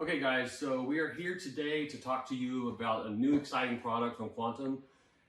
Okay guys, so we are here today to talk to you about a new exciting product from Quantum.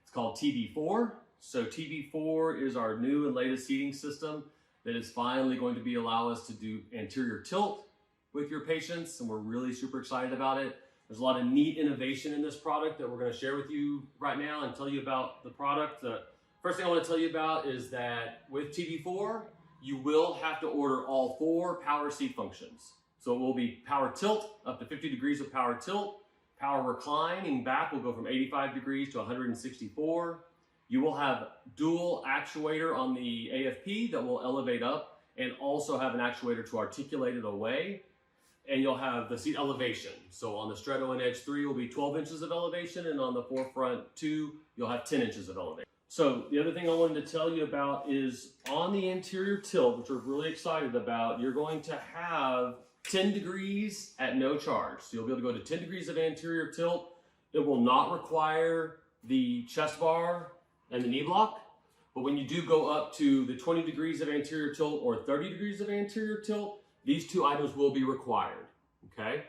It's called TB4. So TB4 is our new and latest seating system that is finally going to allow us to do anterior tilt with your patients, and we're really super excited about it. There's a lot of neat innovation in this product that we're going to share with you right now and tell you about the product. The first thing I want to tell you about is that with TB4, you will have to order all 4 power seat functions. So it will be power tilt, up to 50 degrees of power tilt. Power reclining back will go from 85 degrees to 164. You will have dual actuator on the AFP that will elevate up and also have an actuator to articulate it away. And you'll have the seat elevation. So on the Stretto and Edge 3 will be 12 inches of elevation, and on the Forefront 2, you'll have 10 inches of elevation. So the other thing I wanted to tell you about is on the anterior tilt, which we're really excited about, you're going to have 10 degrees at no charge. So you'll be able to go to 10 degrees of anterior tilt. It will not require the chest bar and the knee block. But when you do go up to the 20 degrees of anterior tilt or 30 degrees of anterior tilt, these 2 items will be required, okay?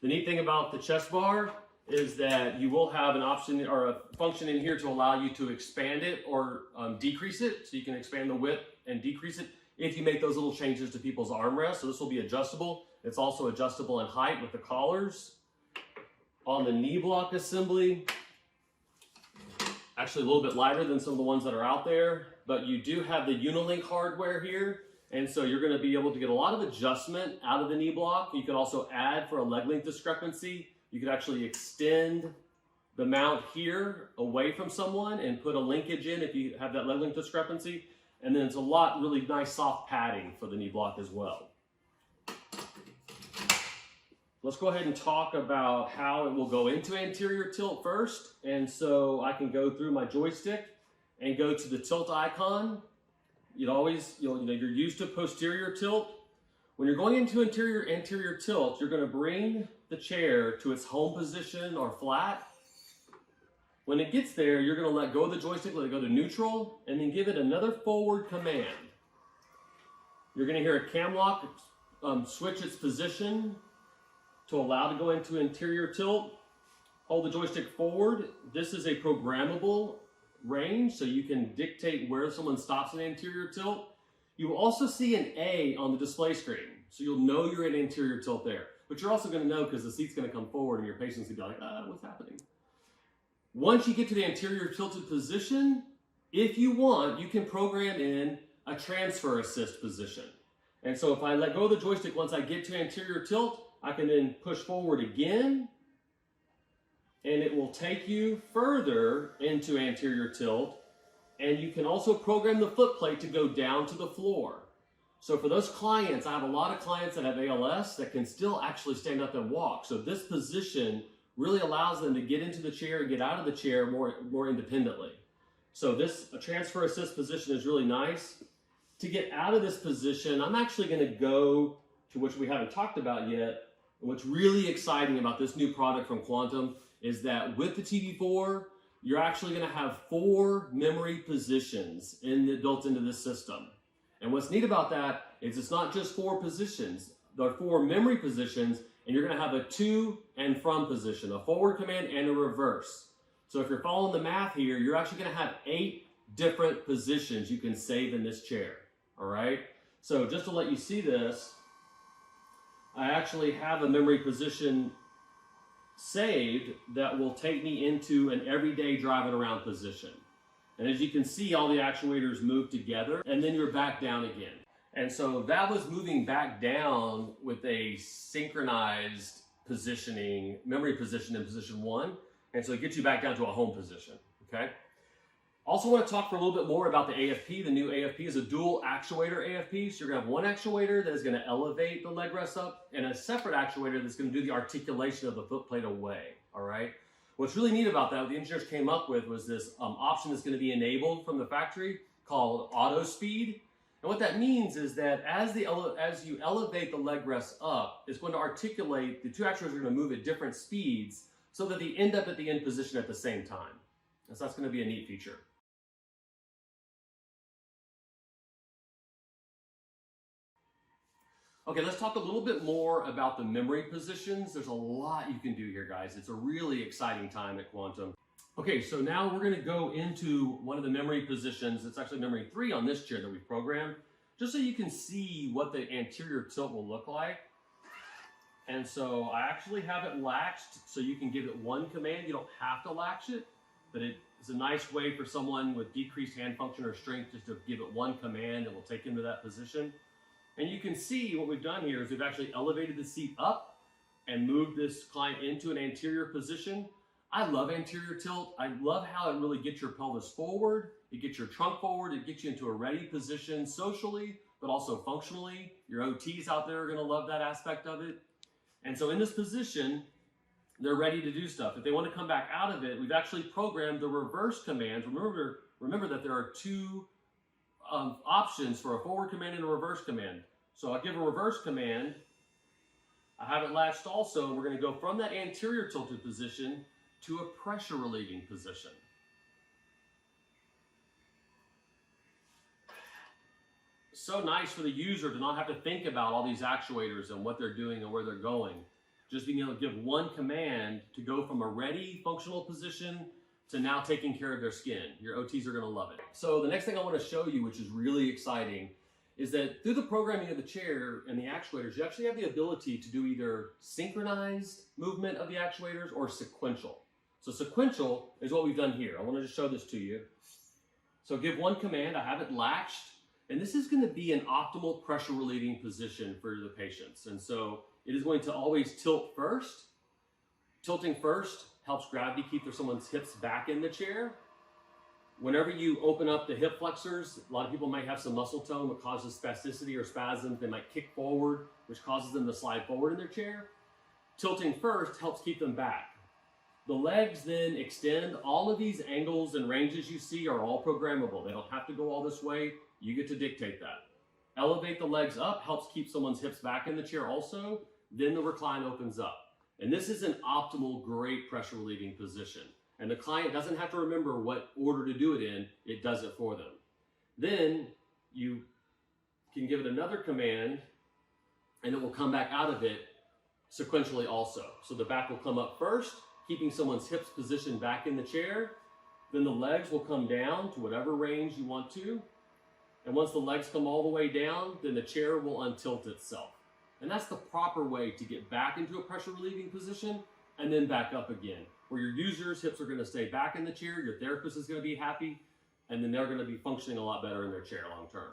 The neat thing about the chest bar is that you will have an option or a function in here to allow you to expand it or decrease it. So you can expand the width and decrease it if you make those little changes to people's armrests. So this will be adjustable. It's also adjustable in height with the collars. On the knee block assembly, actually a little bit lighter than some of the ones that are out there, but you do have the Unilink hardware here. And so you're going to be able to get a lot of adjustment out of the knee block. You can also add for a leg length discrepancy. You could actually extend the mount here away from someone and put a linkage in if you have that leg length discrepancy. And then it's a lot really nice soft padding for the knee block as well. Let's go ahead and talk about how it will go into anterior tilt first. And so I can go through my joystick and go to the tilt icon. You're used to posterior tilt. When you're going into anterior tilt, you're going to bring the chair to its home position or flat. When it gets there, you're going to let go of the joystick, let it go to neutral, and then give it another forward command. You're going to hear a cam lock switch its position to allow to go into anterior tilt. Hold the joystick forward. This is a programmable range, so you can dictate where someone stops in anterior tilt. You will also see an A on the display screen, so you'll know you're in anterior tilt there. But you're also going to know because the seat's going to come forward and your patient's going to be like, what's happening? Once you get to the anterior tilted position, if you want, you can program in a transfer assist position. And so if I let go of the joystick once I get to anterior tilt, I can then push forward again, and it will take you further into anterior tilt. And you can also program the foot plate to go down to the floor. So for those clients, I have a lot of clients that have ALS that can still actually stand up and walk. So this position really allows them to get into the chair and get out of the chair more independently. So this transfer assist position is really nice. To get out of this position, I'm actually going to go to which we haven't talked about yet. What's really exciting about this new product from Quantum is that with the TB4, you're actually going to have 4 memory positions built into this system. And what's neat about that is it's not just 4 positions. There are 4 memory positions, and you're going to have a to and from position, a forward command and a reverse. So if you're following the math here, you're actually going to have 8 different positions you can save in this chair. All right? So just to let you see this, I actually have a memory position saved that will take me into an everyday driving around position. And as you can see, all the actuators move together, and then you're back down again. And so that was moving back down with a synchronized positioning, memory position in position 1. And so it gets you back down to a home position, okay? Also want to talk for a little bit more about the AFP. The new AFP is a dual actuator AFP. So you're going to have one actuator that is going to elevate the leg rest up and a separate actuator that's going to do the articulation of the foot plate away, all right? What's really neat about that, what the engineers came up with was this option that's going to be enabled from the factory called auto speed. And what that means is that as you elevate the leg rest up, it's going to articulate, the 2 actuators are going to move at different speeds so that they end up at the end position at the same time. And so that's going to be a neat feature. Okay, let's talk a little bit more about the memory positions. There's a lot you can do here, guys. It's a really exciting time at Quantum. Okay, so now we're gonna go into one of the memory positions. It's actually memory 3 on this chair that we've programmed, just so you can see what the anterior tilt will look like. And so I actually have it latched, so you can give it one command. You don't have to latch it, but it's a nice way for someone with decreased hand function or strength just to give it one command and we'll take them to that position. And you can see what we've done here is we've actually elevated the seat up and moved this client into an anterior position. I love anterior tilt. I love how it really gets your pelvis forward. It gets your trunk forward. It gets you into a ready position socially, but also functionally. Your OTs out there are gonna love that aspect of it. And so in this position, they're ready to do stuff. If they want to come back out of it, we've actually programmed the reverse commands. Remember that there are two options for a forward command and a reverse command. So I'll give a reverse command. I have it latched also, and we're going to go from that anterior tilted position to a pressure relieving position. So nice for the user to not have to think about all these actuators and what they're doing and where they're going. Just being able to give one command to go from a ready functional position to now taking care of their skin. Your OTs are gonna love it. So the next thing I wanna show you, which is really exciting, is that through the programming of the chair and the actuators, you actually have the ability to do either synchronized movement of the actuators or sequential. So sequential is what we've done here. I wanna just show this to you. So give one command, I have it latched, and this is gonna be an optimal pressure relieving position for the patients. And so it is going to always tilt first. Tilting first helps gravity keep someone's hips back in the chair. Whenever you open up the hip flexors, a lot of people might have some muscle tone that causes spasticity or spasms. They might kick forward, which causes them to slide forward in their chair. Tilting first helps keep them back. The legs then extend. All of these angles and ranges you see are all programmable. They don't have to go all this way. You get to dictate that. Elevate the legs up helps keep someone's hips back in the chair also. Then the recline opens up. And this is an optimal, great pressure relieving position. And the client doesn't have to remember what order to do it in, it does it for them. Then you can give it another command and it will come back out of it sequentially also. So the back will come up first, keeping someone's hips positioned back in the chair. Then the legs will come down to whatever range you want to. And once the legs come all the way down, then the chair will untilt itself. And that's the proper way to get back into a pressure relieving position and then back up again, where your user's hips are gonna stay back in the chair, your therapist is gonna be happy, and then they're gonna be functioning a lot better in their chair long term.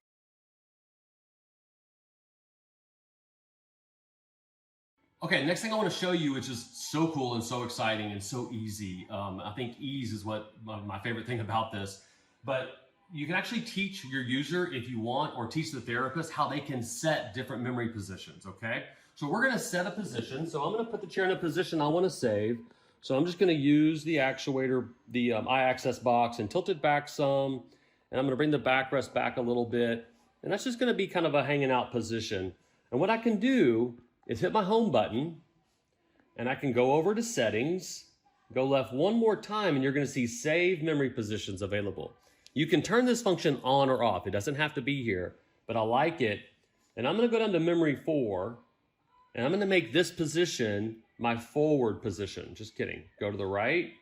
Okay, next thing I want to show you, which is so cool and so exciting and so easy. I think ease is what my favorite thing about this, but you can actually teach your user if you want, or teach the therapist how they can set different memory positions, okay? So we're gonna set a position. So I'm gonna put the chair in a position I wanna save. So I'm just gonna use the actuator, the I-access box, and tilt it back some. And I'm gonna bring the backrest back a little bit. And that's just gonna be kind of a hanging out position. And what I can do is hit my home button, and I can go over to settings, go left one more time, and you're gonna see save memory positions available. You can turn this function on or off. It doesn't have to be here, but I like it. And I'm gonna go down to memory 4, and I'm gonna make this position my forward position. Just kidding. Go to the right,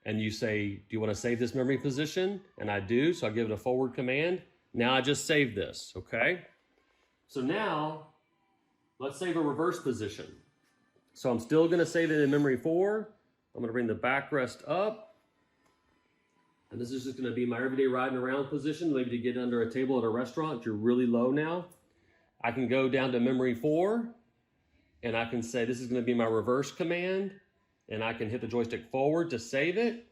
and you say, do you wanna save this memory position? And I do, so I'll give it a forward command. Now I just saved this, okay? So now, let's save a reverse position. So I'm still gonna save it in memory 4. I'm gonna bring the backrest up. And this is just gonna be my everyday riding around position, maybe to get under a table at a restaurant. You're really low now. I can go down to memory 4, and I can say this is gonna be my reverse command, and I can hit the joystick forward to save it.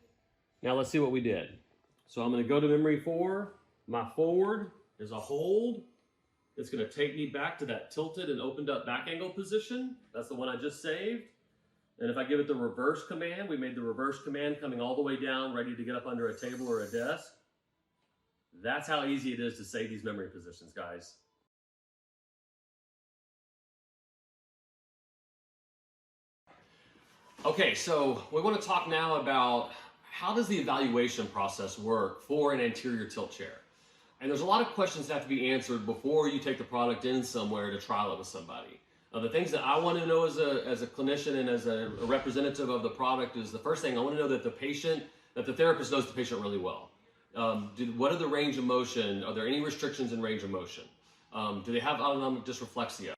Now let's see what we did. So I'm gonna go to memory 4. My forward is a hold. It's gonna take me back to that tilted and opened up back angle position. That's the one I just saved. And if I give it the reverse command, we made the reverse command coming all the way down, ready to get up under a table or a desk. That's how easy it is to save these memory positions, guys. Okay, so we want to talk now about how does the evaluation process work for an anterior tilt chair. And there's a lot of questions that have to be answered before you take the product in somewhere to trial it with somebody. The things that I want to know as a clinician and as a representative of the product is the first thing I want to know that the therapist knows the patient really well. What are the range of motion? Are there any restrictions in range of motion? Do they have autonomic dysreflexia?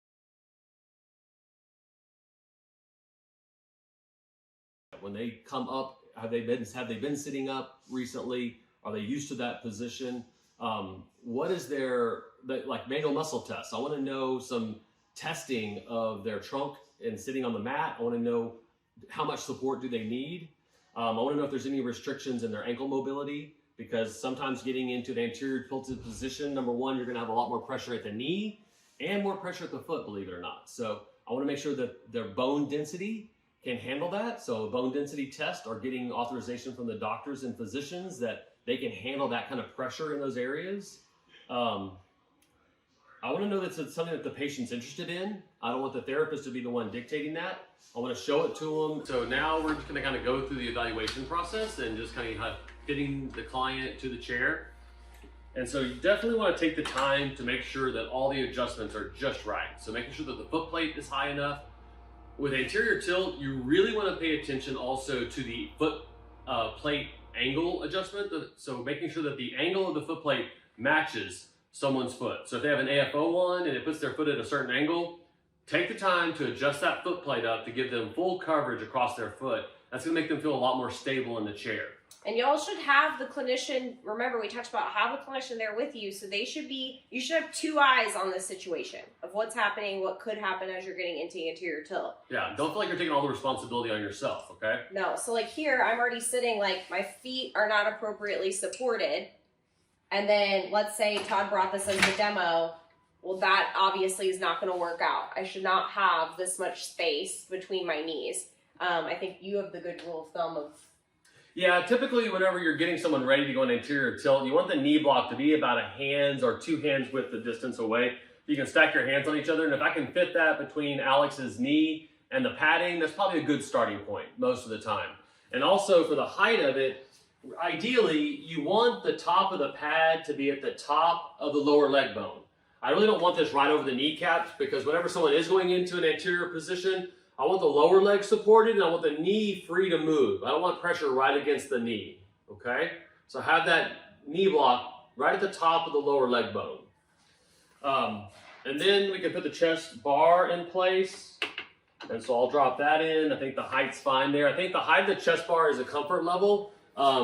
When they come up, have they been sitting up recently? Are they used to that position? What is their like manual muscle tests? I want to know some testing of their trunk and sitting on the mat. I want to know how much support do they need. I want to know if there's any restrictions in their ankle mobility, because sometimes getting into an anterior tilted position, number one, you're going to have a lot more pressure at the knee and more pressure at the foot, believe it or not. So I want to make sure that their bone density can handle that. So a bone density test, or getting authorization from the doctors and physicians that they can handle that kind of pressure in those areas. I want to know that it's something that the patient's interested in. I don't want the therapist to be the one dictating that. I want to show it to them. So now we're just going to kind of go through the evaluation process and just kind of fitting the client to the chair. And so you definitely want to take the time to make sure that all the adjustments are just right. So making sure that the foot plate is high enough. With anterior tilt, you really want to pay attention also to the foot plate angle adjustment. So making sure that the angle of the foot plate matches someone's foot. So if they have an AFO on and it puts their foot at a certain angle, take the time to adjust that foot plate up to give them full coverage across their foot. That's going to make them feel a lot more stable in the chair. And y'all should have the clinician, remember we talked about have the clinician there with you, so you should have two eyes on this situation of what's happening, what could happen as you're getting into anterior tilt. Yeah, don't feel like you're taking all the responsibility on yourself, okay? No, so like here, I'm already sitting, like my feet are not appropriately supported. And then let's say Todd brought this as a demo. Well, that obviously is not going to work out. I should not have this much space between my knees. I think you have the good rule of thumb of... Yeah, typically whenever you're getting someone ready to go in anterior tilt, you want the knee block to be about a hand's or 2 hands width of distance away. You can stack your hands on each other, and if I can fit that between Alex's knee and the padding, that's probably a good starting point most of the time. And also for the height of it, ideally, you want the top of the pad to be at the top of the lower leg bone. I really don't want this right over the kneecaps, because whenever someone is going into an anterior position, I want the lower leg supported and I want the knee free to move. I don't want pressure right against the knee, okay? So have that knee block right at the top of the lower leg bone. And then we can put the chest bar in place. And so I'll drop that in. I think the height's fine there. I think the height of the chest bar is a comfort level. I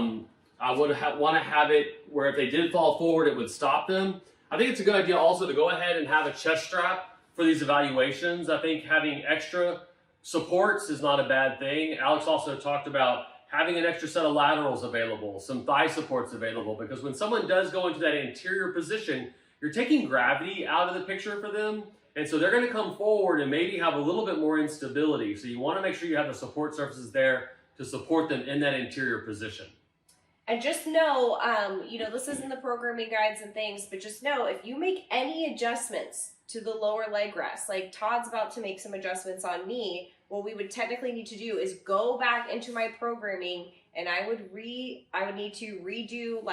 would want to have it where if they did fall forward, it would stop them. I think it's a good idea also to go ahead and have a chest strap for these evaluations. I think having extra supports is not a bad thing. Alex also talked about having an extra set of laterals available, some thigh supports available, because when someone does go into that anterior position, you're taking gravity out of the picture for them. And so they're going to come forward and maybe have a little bit more instability. So you want to make sure you have the support surfaces there to support them in that anterior position. And just know, this isn't the programming guides and things, but just know if you make any adjustments to the lower leg rest, like Todd's about to make some adjustments on me, what we would technically need to do is go back into my programming, and I would need to redo,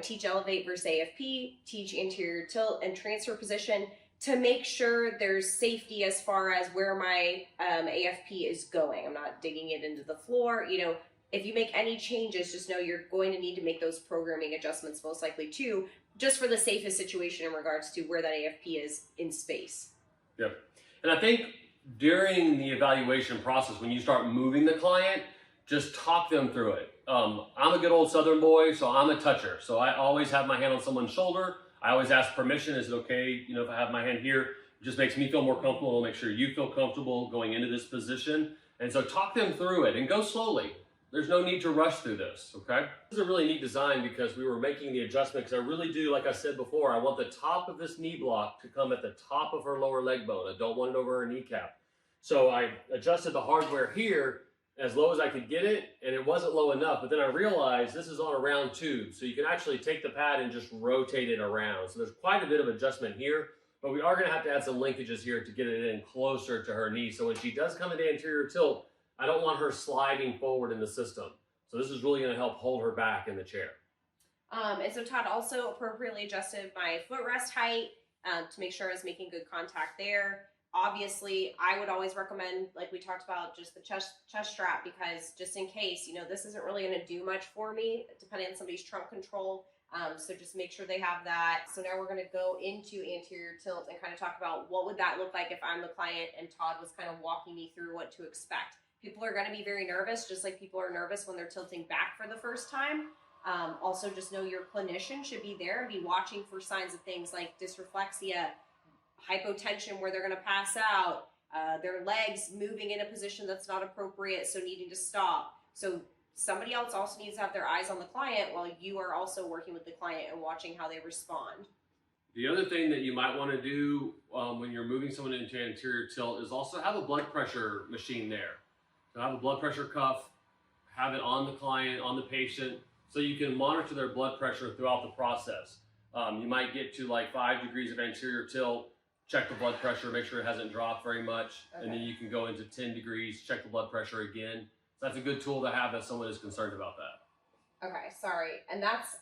teach elevate versus AFP, teach anterior tilt and transfer position to make sure there's safety as far as where my AFP is going. I'm not digging it into the floor, If you make any changes, just know you're going to need to make those programming adjustments most likely too, just for the safest situation in regards to where that AFP is in space. Yep. And I think during the evaluation process, when you start moving the client, just talk them through it. I'm a good old Southern boy, so I'm a toucher. So I always have my hand on someone's shoulder. I always ask permission. Is it okay, if I have my hand here? It just makes me feel more comfortable. It'll make sure you feel comfortable going into this position. And so talk them through it and go slowly. There's no need to rush through this, okay? This is a really neat design because we were making the adjustment, because I really do, like I said before, I want the top of this knee block to come at the top of her lower leg bone. I don't want it over her kneecap. So I adjusted the hardware here as low as I could get it, and it wasn't low enough, but then I realized this is on a round tube, so you can actually take the pad and just rotate it around. So there's quite a bit of adjustment here, but we are gonna have to add some linkages here to get it in closer to her knee. So when she does come into anterior tilt, I don't want her sliding forward in the system. So this is really going to help hold her back in the chair. And so Todd also appropriately adjusted my footrest height to make sure I was making good contact there. Obviously, I would always recommend, like we talked about, just the chest strap, because just in case, this isn't really going to do much for me depending on somebody's trunk control. So just make sure they have that. So now we're going to go into anterior tilt and kind of talk about what would that look like if I'm the client and Todd was kind of walking me through what to expect. People are going to be very nervous, just like people are nervous when they're tilting back for the first time. Also, just know your clinician should be there and be watching for signs of things like dysreflexia, hypotension where they're going to pass out, their legs moving in a position that's not appropriate, so needing to stop. So somebody else also needs to have their eyes on the client while you are also working with the client and watching how they respond. The other thing that you might want to do when you're moving someone into anterior tilt is also have a blood pressure machine there. So have a blood pressure cuff, have it on the client, on the patient, so you can monitor their blood pressure throughout the process. You might get to like 5 degrees of anterior tilt, check the blood pressure, make sure it hasn't dropped very much, and then you can go into 10 degrees, check the blood pressure again. So that's a good tool to have if someone is concerned about that. Okay, sorry. And that's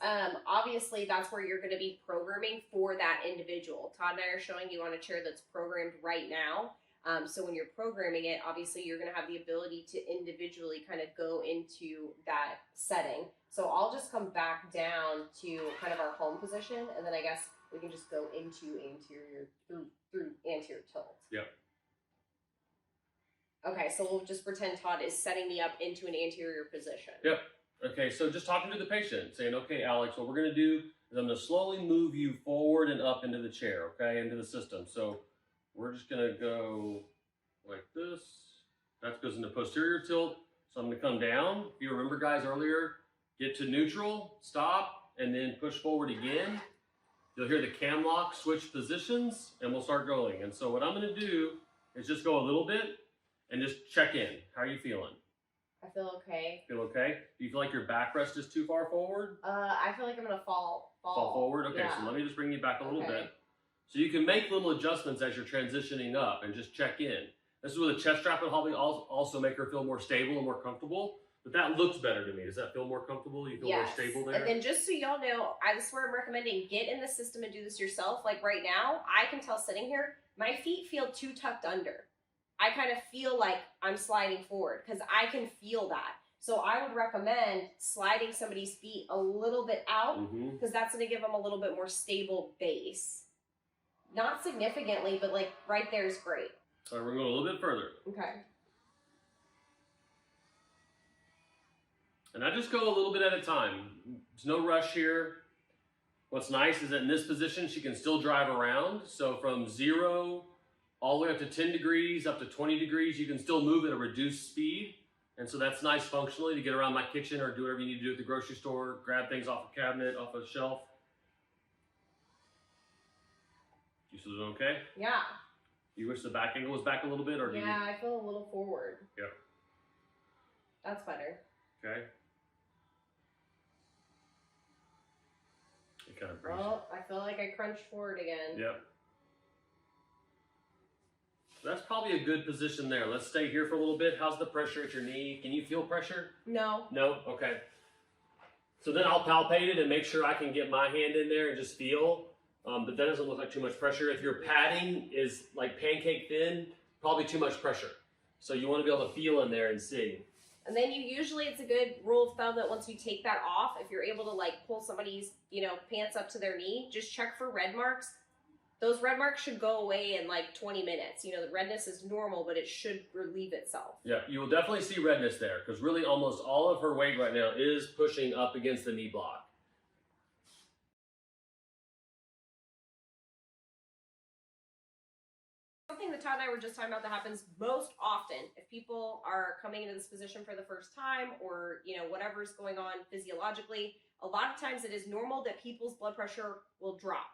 obviously that's where you're going to be programming for that individual. Todd and I are showing you on a chair that's programmed right now. So when you're programming it, obviously you're going to have the ability to individually kind of go into that setting. So I'll just come back down to kind of our home position, and then I guess we can just go into anterior through anterior tilt. Yep. Okay, so we'll just pretend Todd is setting me up into an anterior position. Yep. Okay, so just talking to the patient, saying, okay, Alex, what we're going to do is I'm going to slowly move you forward and up into the chair, okay, into the system. So we're just going to go like this. That goes into posterior tilt. So I'm going to come down. If you remember, guys, earlier, get to neutral, stop, and then push forward again. You'll hear the cam lock switch positions, and we'll start going. And so what I'm going to do is just go a little bit and just check in. How are you feeling? I feel okay. Feel okay? Do you feel like your backrest is too far forward? I feel like I'm gonna fall forward? Okay, yeah. So let me just bring you back a little bit. So you can make little adjustments as you're transitioning up and just check in. This is where the chest strap will probably also make her feel more stable and more comfortable. But that looks better to me. Does that feel more comfortable? You feel more stable there? And then just so y'all know, this is where I'm recommending get in the system and do this yourself. Like right now, I can tell sitting here, my feet feel too tucked under. I kind of feel like I'm sliding forward because I can feel that. So I would recommend sliding somebody's feet a little bit out because that's going to give them a little bit more stable base. Not significantly, but like right there is great. All right, we're going to go a little bit further. Okay. And I just go a little bit at a time. There's no rush here. What's nice is that in this position, she can still drive around. So from 0 all the way up to 10 degrees, up to 20 degrees, you can still move at a reduced speed. And so that's nice functionally to get around my kitchen or do whatever you need to do at the grocery store, grab things off a cabinet, off a shelf. You still doing okay? Yeah. You wish the back angle was back a little bit? Or do I feel a little forward. Yep. That's better. Okay. It kind of brings I feel like I crunched forward again. Yep. That's probably a good position there. Let's stay here for a little bit. How's the pressure at your knee? Can you feel pressure? No. No? Okay. So then I'll palpate it and make sure I can get my hand in there and just feel. But that doesn't look like too much pressure. If your padding is like pancake thin, probably too much pressure. So you want to be able to feel in there and see. And then it's a good rule of thumb that once you take that off, if you're able to like pull somebody's, pants up to their knee, just check for red marks. Those red marks should go away in like 20 minutes. The redness is normal, but it should relieve itself. Yeah, you will definitely see redness there because really almost all of her weight right now is pushing up against the knee block. Something that Todd and I were just talking about that happens most often if people are coming into this position for the first time or, whatever's going on physiologically, a lot of times it is normal that people's blood pressure will drop.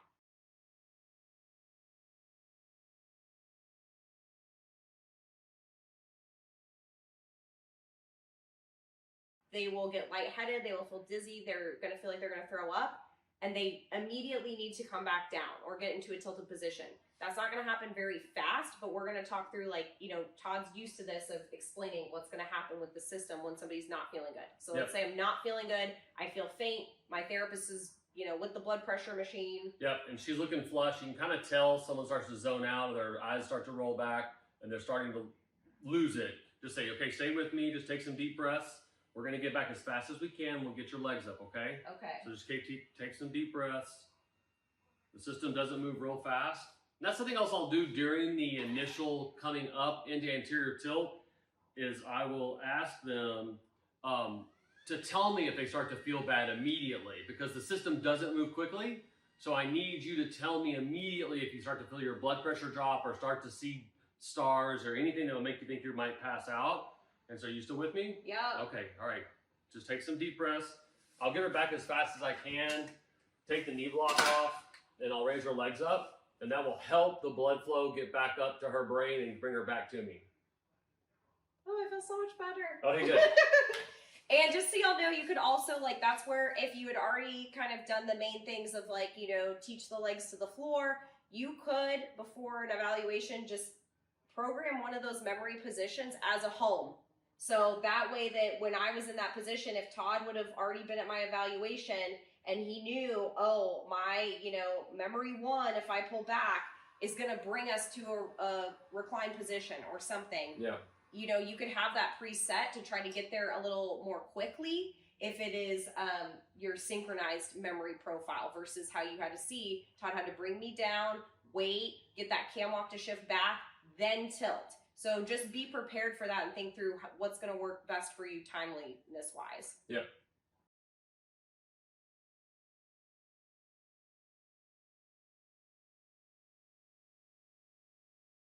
They will get lightheaded, they will feel dizzy, they're going to feel like they're going to throw up. and they immediately need to come back down or get into a tilted position. That's not going to happen very fast, but we're going to talk through, like, you know, Todd's used to this of explaining what's going to happen with the system when somebody's not feeling good. So let's say I'm not feeling good. I feel faint. My therapist is, you know, with the blood pressure machine. Yep, and she's looking flush. You can kind of tell someone starts to zone out, or their eyes start to roll back, and they're starting to lose it. Just say, okay, stay with me. Just take some deep breaths. We're going to get back as fast as we can. We'll get your legs up, okay? Okay. So just take some deep breaths. The system doesn't move real fast. And that's something else I'll do during the initial coming up into anterior tilt is I will ask them to tell me if they start to feel bad immediately, because the system doesn't move quickly. So I need you to tell me immediately if you start to feel your blood pressure drop or start to see stars or anything that will make you think you might pass out. And so you still with me? Yeah. Okay, all right. Just take some deep breaths. I'll get her back as fast as I can. Take the knee block off, and I'll raise her legs up. And that will help the blood flow get back up to her brain and bring her back to me. Oh, I feel so much better. Okay, good. And just so y'all know, you could also, like, that's where if you had already kind of done the main things of, like, you know, teach the legs to the floor, you could, before an evaluation, just program one of those memory positions as a home. So that way that when I was in that position, if Todd would have already been at my evaluation and he knew, oh, my, you know, memory 1, if I pull back, is going to bring us to a reclined position or something. Yeah. You know, you could have that preset to try to get there a little more quickly if it is your synchronized memory profile versus how you had to see. Todd had to bring me down, wait, get that cam walk to shift back, then tilt. So just be prepared for that and think through what's going to work best for you timeliness wise. Yep.